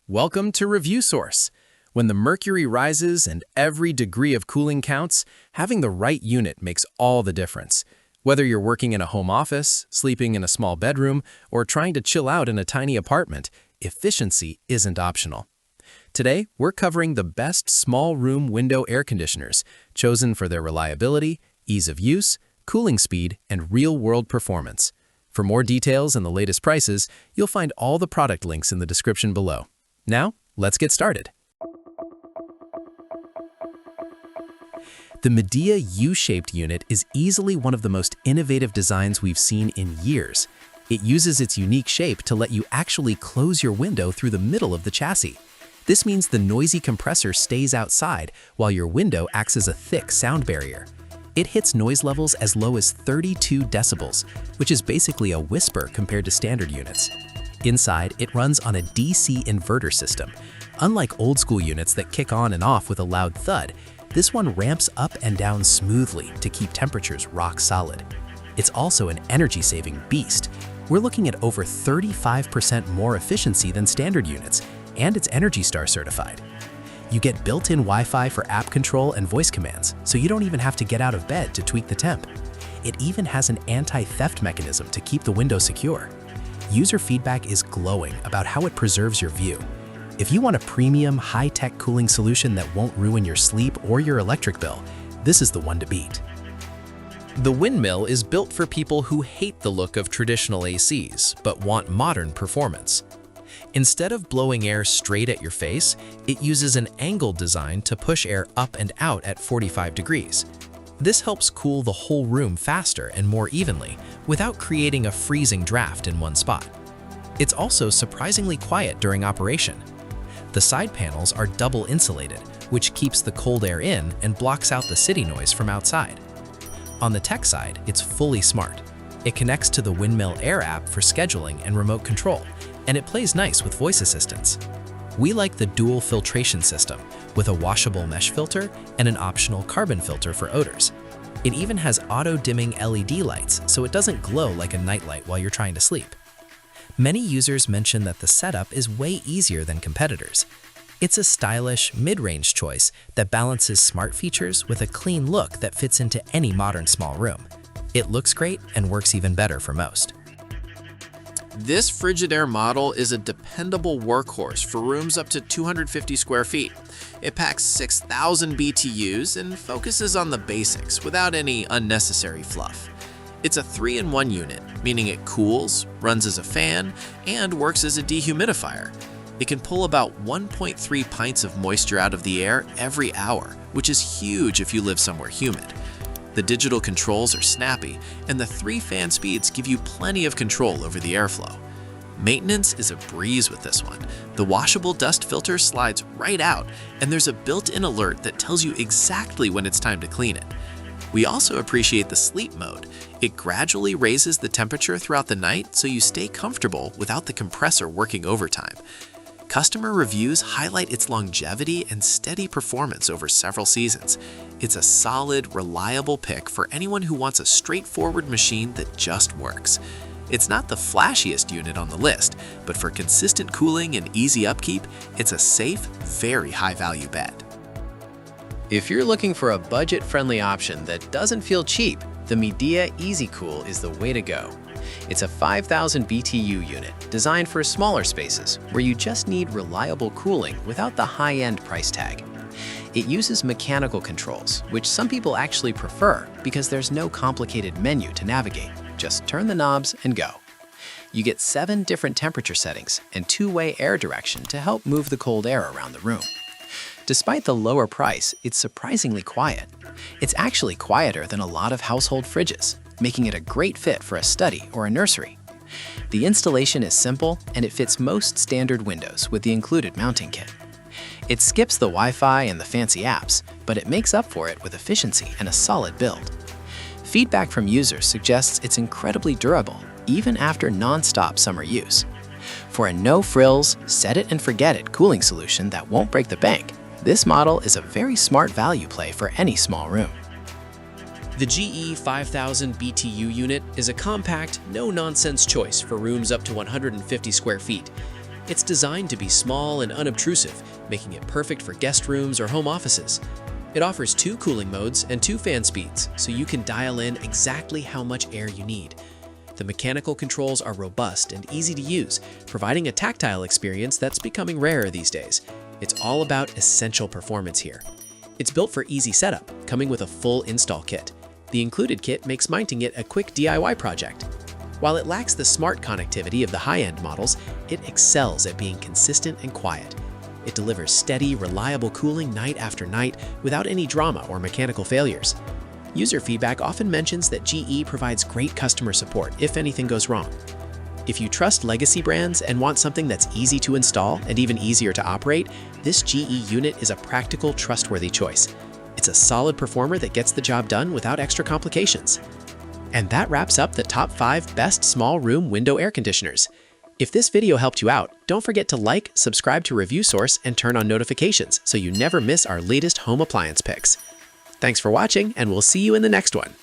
Welcome to Review Source. When the mercury rises and every degree of cooling counts, having the right unit makes all the difference. Whether you're working in a home office, sleeping in a small bedroom, or trying to chill out in a tiny apartment, efficiency isn't optional. Today, we're covering the best small room window air conditioners, chosen for their reliability, ease of use, cooling speed, and real-world performance. For more details and the latest prices, you'll find all the product links in the description below. Now, let's get started. The Midea U-Shaped unit is easily one of the most innovative designs we've seen in years. It uses its unique shape to let you actually close your window through the middle of the chassis. This means the noisy compressor stays outside while your window acts as a thick sound barrier. It hits noise levels as low as 32 decibels, which is basically a whisper compared to standard units. Inside, it runs on a DC inverter system. Unlike old-school units that kick on and off with a loud thud, this one ramps up and down smoothly to keep temperatures rock solid. It's also an energy-saving beast. We're looking at over 35% more efficiency than standard units, and it's ENERGY STAR certified. You get built-in Wi-Fi for app control and voice commands, so you don't even have to get out of bed to tweak the temp. It even has an anti-theft mechanism to keep the window secure. User feedback is glowing about how it preserves your view. If you want a premium, high-tech cooling solution that won't ruin your sleep or your electric bill, this is the one to beat. The Windmill is built for people who hate the look of traditional ACs, but want modern performance. Instead of blowing air straight at your face, it uses an angled design to push air up and out at 45 degrees. This helps cool the whole room faster and more evenly without creating a freezing draft in one spot. It's also surprisingly quiet during operation. The side panels are double insulated, which keeps the cold air in and blocks out the city noise from outside. On the tech side, it's fully smart. It connects to the Windmill Air app for scheduling and remote control, and it plays nice with voice assistants. We like the dual filtration system with a washable mesh filter and an optional carbon filter for odors. It even has auto-dimming LED lights, so it doesn't glow like a nightlight while you're trying to sleep. Many users mention that the setup is way easier than competitors. It's a stylish, mid-range choice that balances smart features with a clean look that fits into any modern small room. It looks great and works even better for most. This Frigidaire model is a dependable workhorse for rooms up to 250 square feet. It packs 6,000 BTUs and focuses on the basics without any unnecessary fluff. It's a 3-in-1 unit, meaning it cools, runs as a fan, and works as a dehumidifier. It can pull about 1.3 pints of moisture out of the air every hour, which is huge if you live somewhere humid. The digital controls are snappy, and the 3 fan speeds give you plenty of control over the airflow. Maintenance is a breeze with this one. The washable dust filter slides right out, and there's a built-in alert that tells you exactly when it's time to clean it. We also appreciate the sleep mode. It gradually raises the temperature throughout the night so you stay comfortable without the compressor working overtime. Customer reviews highlight its longevity and steady performance over several seasons. It's a solid, reliable pick for anyone who wants a straightforward machine that just works. It's not the flashiest unit on the list, but for consistent cooling and easy upkeep, it's a safe, very high-value bet. If you're looking for a budget-friendly option that doesn't feel cheap, the Midea EasyCool is the way to go. It's a 5,000 BTU unit designed for smaller spaces where you just need reliable cooling without the high-end price tag. It uses mechanical controls, which some people actually prefer because there's no complicated menu to navigate. Just turn the knobs and go. You get 7 different temperature settings and 2-way air direction to help move the cold air around the room. Despite the lower price, it's surprisingly quiet. It's actually quieter than a lot of household fridges, making it a great fit for a study or a nursery. The installation is simple, and it fits most standard windows with the included mounting kit. It skips the Wi-Fi and the fancy apps, but it makes up for it with efficiency and a solid build. Feedback from users suggests it's incredibly durable, even after non-stop summer use. For a no-frills, set-it-and-forget-it cooling solution that won't break the bank, this model is a very smart value play for any small room. The GE 5000 BTU unit is a compact, no-nonsense choice for rooms up to 150 square feet. It's designed to be small and unobtrusive, making it perfect for guest rooms or home offices. It offers 2 cooling modes and 2 fan speeds, so you can dial in exactly how much air you need. The mechanical controls are robust and easy to use, providing a tactile experience that's becoming rarer these days. It's all about essential performance here. It's built for easy setup, coming with a full install kit. The included kit makes mounting it a quick DIY project. While it lacks the smart connectivity of the high-end models, it excels at being consistent and quiet. It delivers steady, reliable cooling night after night without any drama or mechanical failures. User feedback often mentions that GE provides great customer support if anything goes wrong. If you trust legacy brands and want something that's easy to install and even easier to operate, this GE unit is a practical, trustworthy choice. It's a solid performer that gets the job done without extra complications. And that wraps up the top 5 best small room window air conditioners. If this video helped you out, don't forget to like, subscribe to Review Source, and turn on notifications so you never miss our latest home appliance picks. Thanks for watching, and we'll see you in the next one.